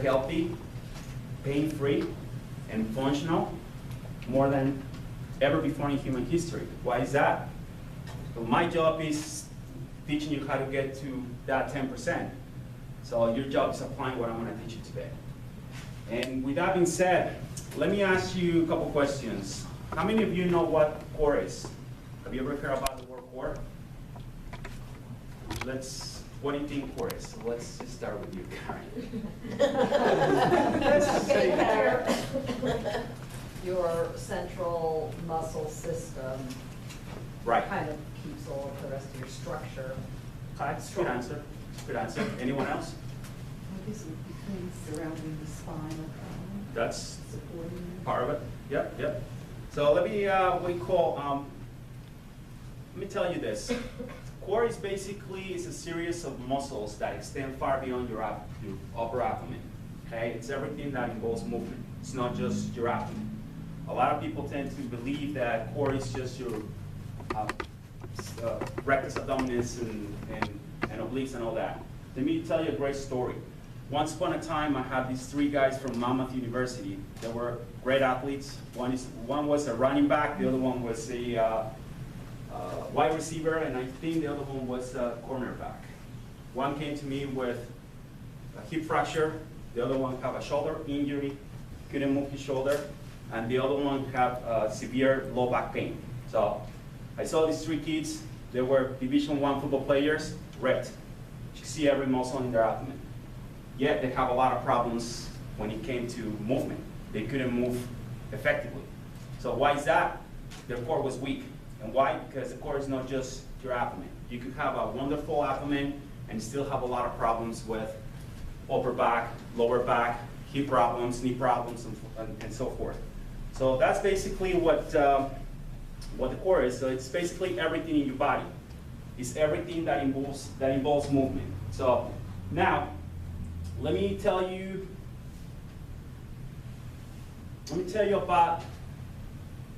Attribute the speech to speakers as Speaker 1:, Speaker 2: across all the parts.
Speaker 1: healthy, pain-free, and functional more than ever before in human history. Why is that? So my job is teaching you how to get to that 10%. So your job is applying what I'm going to teach you today. And with that being said, let me ask you a couple questions. How many of you know what core is? Have you ever heard about the word core? What do you think core is? So let's just start with you, Karen.
Speaker 2: Okay, Karen. Your central muscle system
Speaker 1: Right.
Speaker 2: kind of keeps all of the rest of your structure.
Speaker 1: Good answer. Good answer. Anyone else?
Speaker 3: I guess it would be things surrounding the spine or
Speaker 1: That's
Speaker 3: supporting it.
Speaker 1: part of it. Yep, yep. So let me let me tell you this. Core is basically a series of muscles that extend far beyond your upper abdomen. Okay, it's everything that involves movement. It's not just your abdomen. A lot of people tend to believe that core is just your rectus abdominis and obliques and all that. Let me tell you a great story. Once upon a time, I had these three guys from Monmouth University. They were great athletes. One was a running back, the other one was a wide receiver, and I think the other one was a cornerback. One came to me with a hip fracture, the other one had a shoulder injury, couldn't move his shoulder, and the other one had severe low back pain. So I saw these three kids. They were Division I football players, ripped. You see every muscle in their abdomen. Yet they have a lot of problems when it came to movement. They couldn't move effectively. So why is that? Their core was weak. And why? Because the core is not just your abdomen. You could have a wonderful abdomen and still have a lot of problems with upper back, lower back, hip problems, knee problems, and so forth. So that's basically what the core is. So it's basically everything in your body. It's everything that involves movement. So now, let me tell you about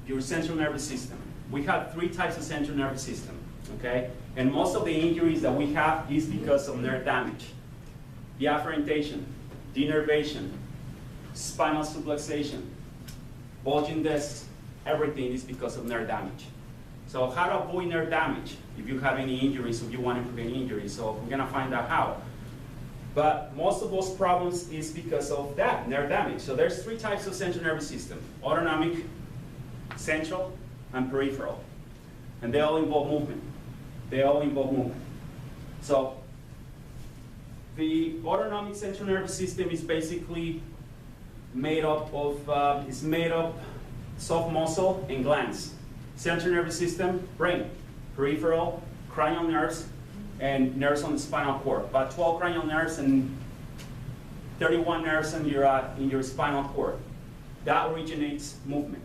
Speaker 1: your central nervous system. We have three types of central nervous system, okay? And most of the injuries that we have is because of nerve damage. Deafferentation, denervation, spinal subluxation, bulging discs, everything is because of nerve damage. So how to avoid nerve damage if you have any injuries, if you want to prevent injuries? So we're gonna find out how. But most of those problems is because of that, nerve damage. So there's three types of central nervous system: autonomic, central, and peripheral. And they all involve movement. So the autonomic central nervous system is basically made up of soft muscle and glands. Central nervous system, brain. Peripheral, cranial nerves, and nerves on the spinal cord. About 12 cranial nerves and 31 nerves in your spinal cord. That originates movement.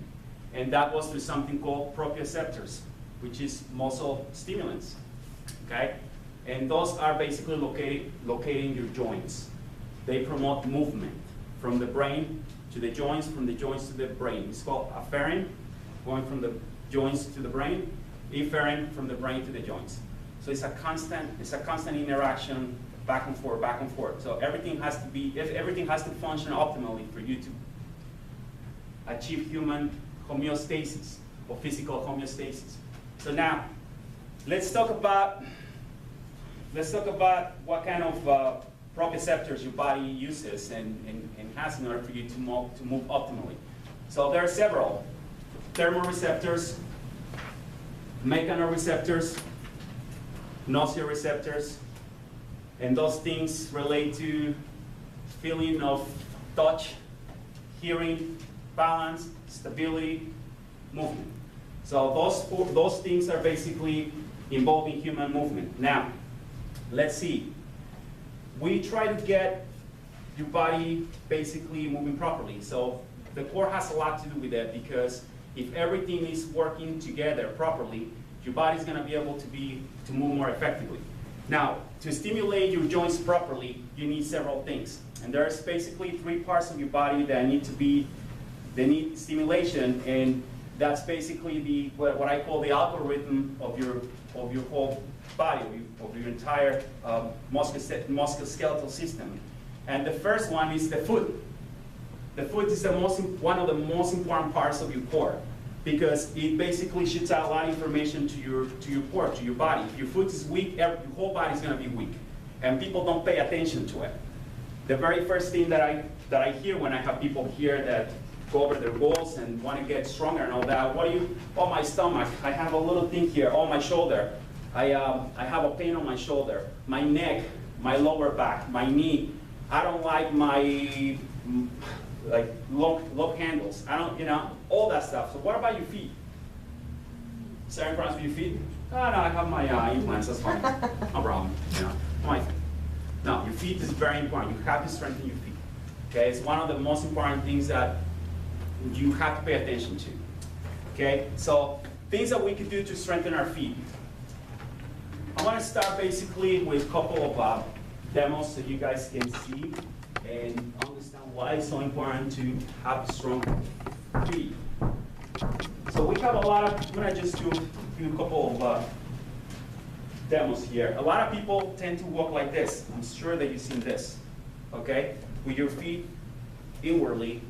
Speaker 1: And that goes through something called proprioceptors, which is muscle stimulants, okay? And those are basically located in your joints. They promote movement from the brain to the joints, from the joints to the brain. It's called afferent, going from the joints to the brain, efferent from the brain to the joints. So it's a constant interaction, back and forth, back and forth. So everything has to function optimally for you to achieve human homeostasis or physical homeostasis. So now, let's talk about what kind of proprioceptors your body uses and has in order for you to move optimally. So there are several: thermoreceptors, mechanoreceptors, nociceptors, and those things relate to feeling of touch, hearing, balance, stability, movement. So those things are basically involved in human movement. Now, let's see. We try to get your body basically moving properly. So the core has a lot to do with that, because if everything is working together properly, your body's going to be able to move more effectively. Now, to stimulate your joints properly, you need several things. And there's basically three parts of your body that they need stimulation, and that's basically what I call the algorithm of your whole body, of your entire musculoskeletal system. And the first one is the foot. The foot is one of the most important parts of your core, because it basically shoots out a lot of information to your core, to your body. If your foot is weak, your whole body is going to be weak, and people don't pay attention to it. The very first thing that I hear when I have people here that go over their goals and want to get stronger and all that, oh, my stomach, I have a little thing here, oh, my shoulder, I have a pain on my shoulder, my neck, my lower back, my knee, I don't like my lock handles, I don't, all that stuff. So what about your feet? Certain problems with your feet? Oh, no, I have my implants, that's fine, no problem, fine. No, your feet is very important. You have to strengthen your feet. Okay, it's one of the most important things that you have to pay attention to. Okay, so things that we could do to strengthen our feet. I want to start basically with a couple of demos so you guys can see and understand why it's so important to have strong feet. So we have a lot of, I'm going to just do a couple of demos here. A lot of people tend to walk like this. I'm sure that you've seen this, okay? With your feet inwardly,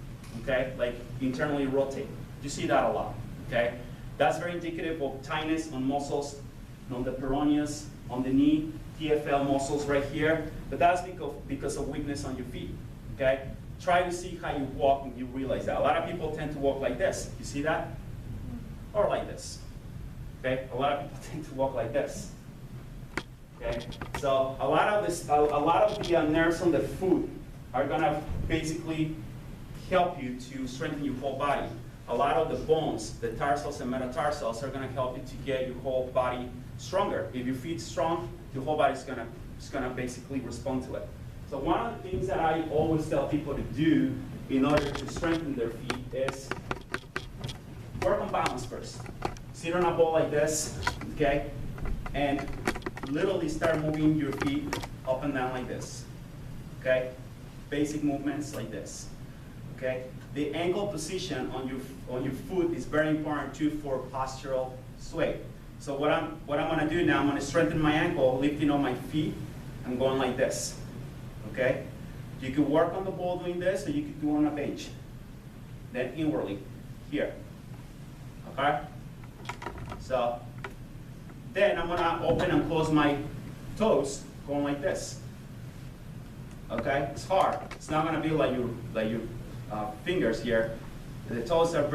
Speaker 1: okay? Like internally rotate. You see that a lot, okay? That's very indicative of tightness on muscles, on the peroneus, on the knee, TFL muscles right here. But that's because of weakness on your feet, okay? Try to see how you walk and you realize that. A lot of people tend to walk like this. You see that? Or like this, okay? A lot of people tend to walk like this. Okay, so a lot of the nerves on the foot are gonna basically help you to strengthen your whole body. A lot of the bones, the tarsals and metatarsals, are gonna help you to get your whole body stronger. If your feet's strong, your whole body's gonna basically respond to it. So one of the things that I always tell people to do in order to strengthen their feet is work on balance first. Sit on a ball like this, okay, and literally start moving your feet up and down like this, okay? Basic movements like this, okay? The ankle position on your foot is very important too for postural sway. So what I'm gonna do now, I'm gonna strengthen my ankle, lifting on my feet, I'm going like this, okay? You can work on the ball doing this, or you can do it on a bench. Then inwardly, here, okay? So, then I'm gonna open and close my toes, going like this. Okay, it's hard. It's not gonna be like your fingers here. The toes are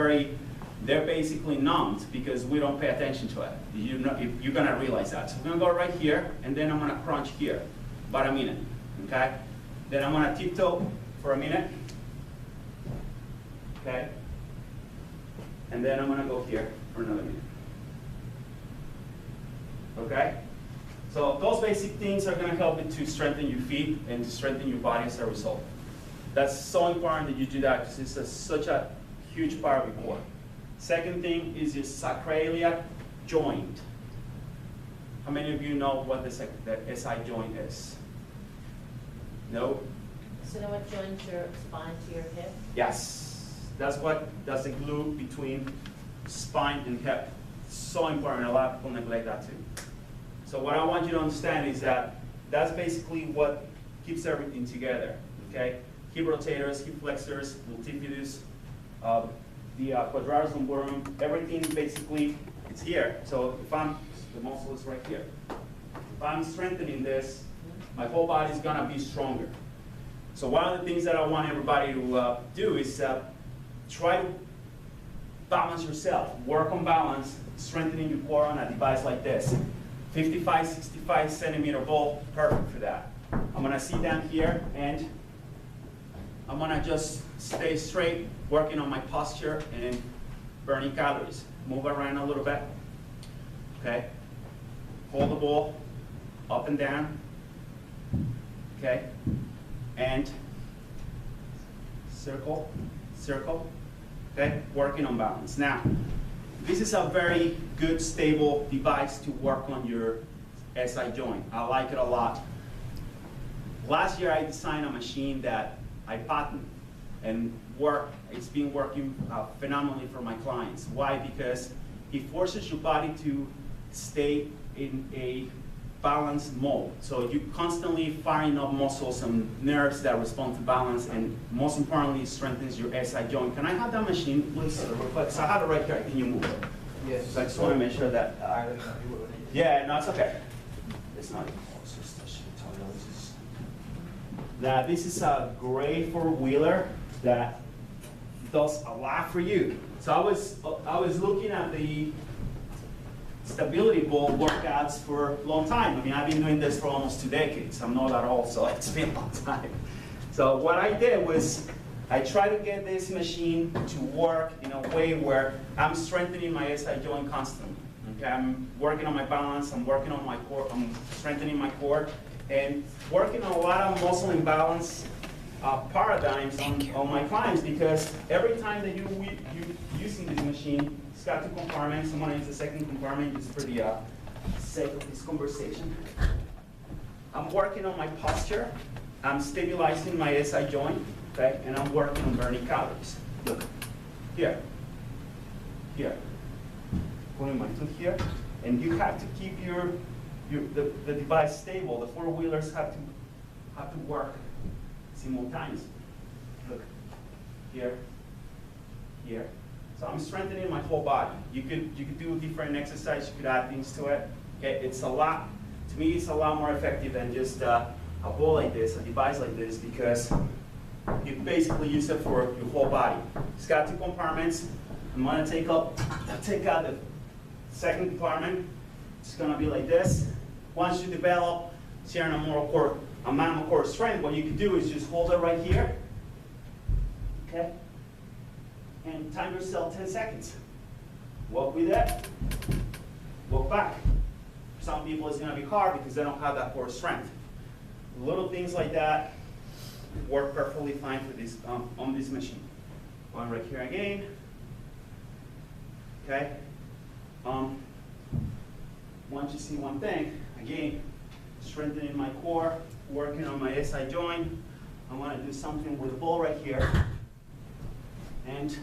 Speaker 1: they're basically numbed because we don't pay attention to it. You're gonna realize that. So we're gonna go right here, and then I'm gonna crunch here, about a minute. Okay. Then I'm gonna tiptoe for a minute. Okay. And then I'm gonna go here for another minute. Okay? So those basic things are going to help you to strengthen your feet and to strengthen your body as a result. That's so important that you do that because it's such a huge part of your core. Second thing is your sacroiliac joint. How many of you know what the SI joint is? No?
Speaker 4: So know what joins your spine to your hip?
Speaker 1: Yes. That's the glue between spine and hip. So important. A lot of people neglect that too. So what I want you to understand is that that's basically what keeps everything together. Okay, hip rotators, hip flexors, multifidus, the quadratus lumborum, everything basically it's here. So the muscle is right here. If I'm strengthening this, my whole body is gonna be stronger. So one of the things that I want everybody to do is try to balance yourself. Work on balance, strengthening your core on a device like this. 55, 65 centimeter ball, perfect for that. I'm gonna sit down here and I'm gonna just stay straight, working on my posture and burning calories. Move around a little bit, okay? Hold the ball up and down, okay? And circle, circle, okay? Working on balance. Now, this is a very good, stable device to work on your SI joint. I like it a lot. Last year, I designed a machine that I patented and it's been working phenomenally for my clients. Why? Because it forces your body to stay in a balance mode. So you constantly firing up muscles and nerves that respond to balance, and most importantly, it strengthens your SI joint. Can I have that machine, please, real quick? So I have it right here. Can you move it?
Speaker 5: Yes.
Speaker 1: So I just want to make sure that.
Speaker 5: I don't know. You will.
Speaker 1: Yeah, no, it's okay. It's not. It's just a shit ton of this. Now, this is a great four-wheeler that does a lot for you. So I was looking at the stability ball workouts for a long time. I mean, I've been doing this for almost 2 decades. I'm not that old, so it's been a long time. So what I did was I tried to get this machine to work in a way where I'm strengthening my SI joint constantly. Okay, I'm working on my balance, I'm working on my core, I'm strengthening my core, and working on a lot of muscle imbalance paradigms on my clients, because every time that you're using this machine, it's got 2 compartments. I'm gonna use the second compartment just for the sake of this conversation. I'm working on my posture, I'm stabilizing my SI joint, okay, and I'm working on burning calories. Look, here, here. Putting my foot here, and you have to keep the device stable. The four-wheelers have to work simultaneously. Look, here, here. So I'm strengthening my whole body. You could do different exercises. You could add things to it. Okay, it's a lot. To me, it's a lot more effective than just a ball like this, a device like this, because you basically use it for your whole body. It's got 2 compartments. I'm gonna take out the second compartment. It's gonna be like this. Once you develop certain amount of core strength, what you can do is just hold it right here, okay? And time yourself 10 seconds. Walk with it, walk back. For some people it's gonna be hard because they don't have that core strength. Little things like that work perfectly fine for this on this machine. One right here again, okay? Want you to see one thing, again, strengthening my core, working on my SI joint. I want to do something with the ball right here. And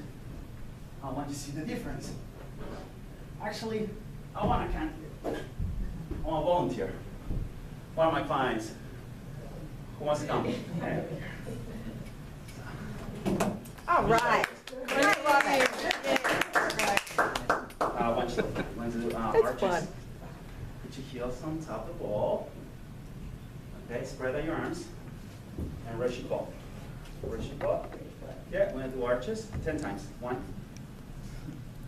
Speaker 1: I want you to see the difference. Actually, I want to volunteer. One of my clients, who wants to come? Okay.
Speaker 2: All right.
Speaker 1: I want you to arches.
Speaker 2: Fun.
Speaker 1: Put your heels on top of the ball. Okay, spread out your arms. And raise your ball. Raise your ball. Yeah, we're going to do arches 10 times. 1,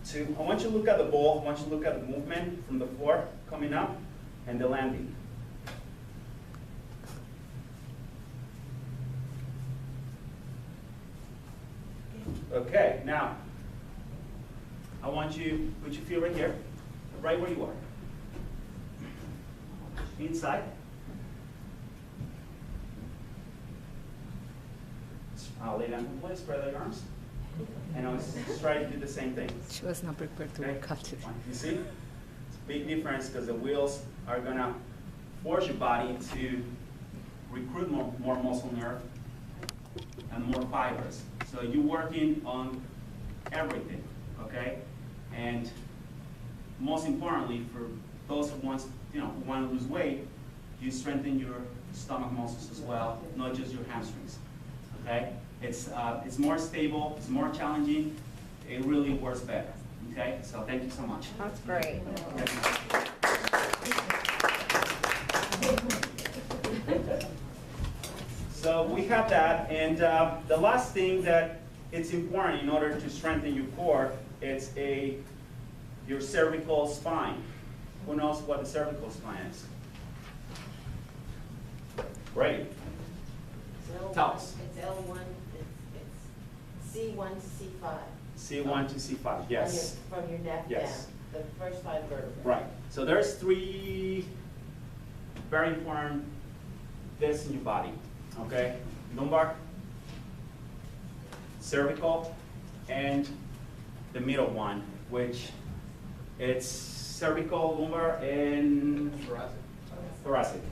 Speaker 1: 2. I want you to look at the ball. I want you to look at the movement from the floor coming up and the landing. Okay, now, I want you to put your feet right here, right where you are. Inside. Lay down in place, spread out your arms. And I'll just try to do the same thing.
Speaker 3: She was not prepared to
Speaker 1: Okay?
Speaker 3: work out today.
Speaker 1: You see? It's a big difference because the wheels are going to force your body to recruit more muscle nerve and more fibers. So you're working on everything, okay? And most importantly, for those who want to lose weight, you strengthen your stomach muscles as well, not just your hamstrings, okay? It's more stable, it's more challenging, it really works better, okay? So thank you so much.
Speaker 2: That's great.
Speaker 1: So we have that, and the last thing that it's important in order to strengthen your core, it's your cervical spine. Who knows what the cervical spine is? Great. Tell us.
Speaker 4: It's L1, it's C1 to C5.
Speaker 1: C1 to C5, yes.
Speaker 4: From your neck down,
Speaker 1: Yes.
Speaker 4: the first 5 vertebrae.
Speaker 1: Right. So there's 3 very important discs in your body, okay? Lumbar, cervical, and the middle one, which it's cervical, lumbar, and thoracic.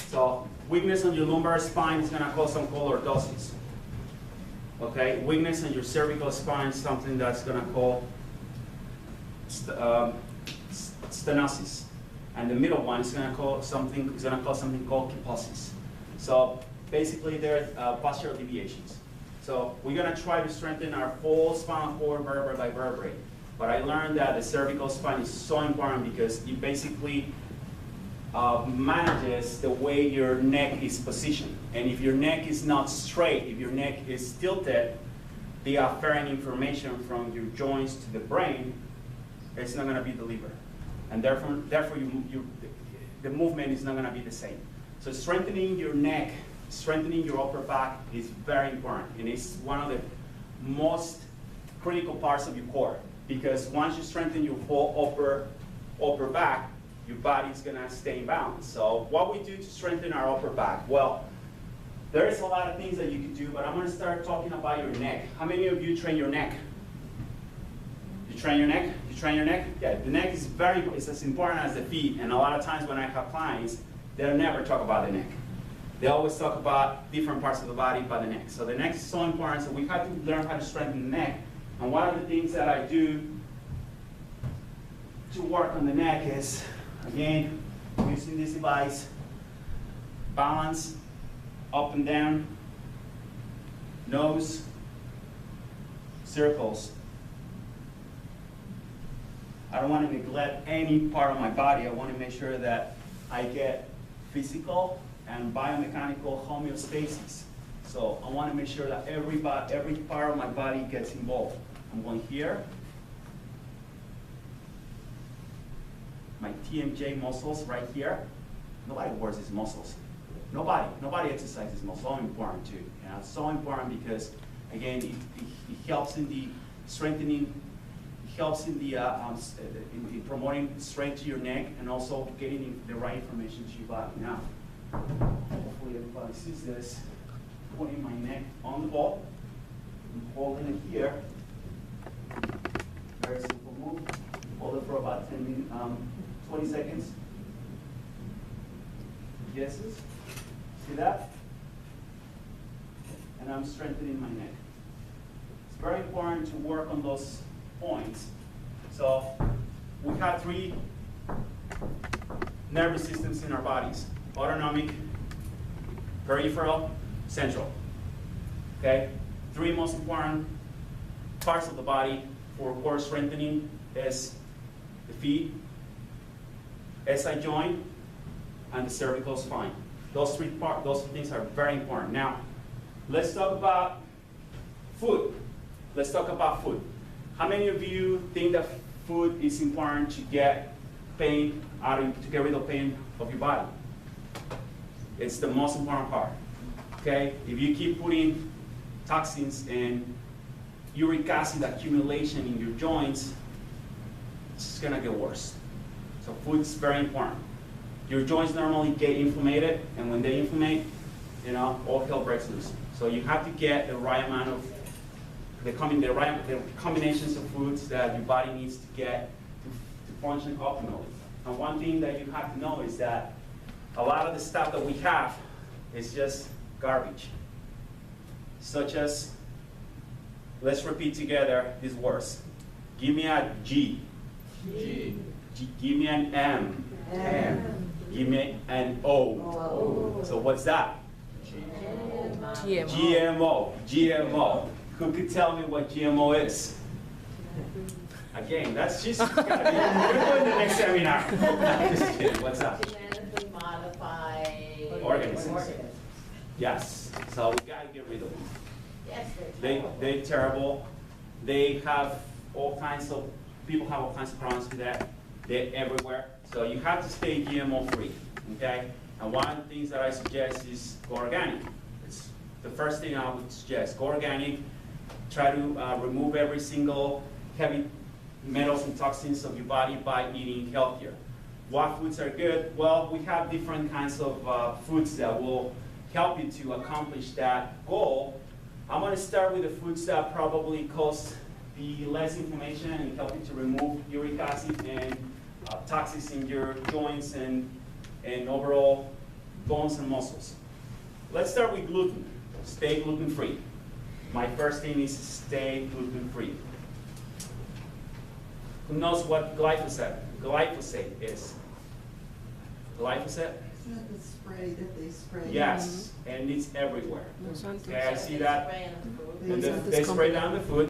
Speaker 1: So weakness on your lumbar spine is going to cause some lordosis. Okay, weakness in your cervical spine is something that's going to cause stenosis. and the middle one is gonna cause something called kyphosis. So basically, they're postural deviations. So we're gonna try to strengthen our whole spinal cord vertebrae by vertebrae. But I learned that the cervical spine is so important because it basically manages the way your neck is positioned. And if your neck is not straight, if your neck is tilted, the afferent information from your joints to the brain, it's not gonna be delivered. And therefore the movement is not gonna be the same. So strengthening your neck, strengthening your upper back is very important. And it's one of the most critical parts of your core. Because once you strengthen your whole upper back, your body's gonna stay in balance. So what we do to strengthen our upper back? Well, there is a lot of things that you can do, but I'm gonna start talking about your neck. How many of you train your neck? You train your neck? You train your neck? Yeah, the neck is it's as important as the feet, and a lot of times when I have clients, they'll never talk about the neck. They always talk about different parts of the body but the neck. So the neck is so important, so we have to learn how to strengthen the neck. And one of the things that I do to work on the neck is, again, using this device, balance, up and down, nose, circles. I don't want to neglect any part of my body. I want to make sure that I get physical and biomechanical homeostasis. So I want to make sure that every part of my body gets involved. I'm going here. My TMJ muscles right here. Nobody works these muscles. Nobody exercises muscles. So important too. You know, it's so important because, again, it helps in the strengthening. It helps in the in promoting strength to your neck and also getting the right information to your body. Now, hopefully everybody sees this. Putting my neck on the ball. I'm holding it here. Very simple move. Hold it for about 20 seconds. Yeses. See that? And I'm strengthening my neck. It's very important to work on those points. So we have 3 nervous systems in our bodies: autonomic, peripheral, central. Okay? 3 most important parts of the body for core strengthening is the feet, SI joint, and the cervical spine. Those three things are very important. Now, let's talk about food. Let's talk about food. How many of you think that food is important to get pain to get rid of pain of your body? It's the most important part. Okay? If you keep putting toxins and uric acid accumulation in your joints, it's gonna get worse. So food is very important. Your joints normally get inflamed, and when they inflame, you know, all hell breaks loose. So you have to get the right amount of the combinations of foods that your body needs to get to function optimally. And one thing that you have to know is that a lot of the stuff that we have is just garbage. Such as, let's repeat together these words. Give me a G.
Speaker 3: G.
Speaker 1: Give me an M.
Speaker 3: M.
Speaker 1: Give me an O. So what's that? GMO. GMO. Who could tell me what GMO is? Again, that's just gotta be. We're going to the next seminar. I'm just kidding. What's that?
Speaker 4: Genetically modified
Speaker 1: Organisms. Yes. So we gotta get rid of them.
Speaker 4: Yes, they're
Speaker 1: They're terrible. They have all kinds of people have all kinds of problems with that. They're everywhere. So you have to stay GMO free. Okay. And one of the things that I suggest is go organic. It's the first thing I would suggest. Go organic. Try to remove every single heavy metals and toxins of your body by eating healthier. What foods are good? Well, we have different kinds of foods that will help you to accomplish that goal. I'm going to start with the foods that probably cause the less inflammation and help you to remove uric acid and toxins in your joints and overall bones and muscles. Let's start with gluten. Stay gluten-free. My first thing is stay gluten-free. Who knows what glyphosate is? Glyphosate?
Speaker 3: Isn't that the spray that they spray?
Speaker 1: Yes, and it's everywhere. Okay, I see that.
Speaker 4: Spray on the food.
Speaker 1: And
Speaker 3: Monsanto's
Speaker 1: they spray
Speaker 3: company.
Speaker 1: down the food.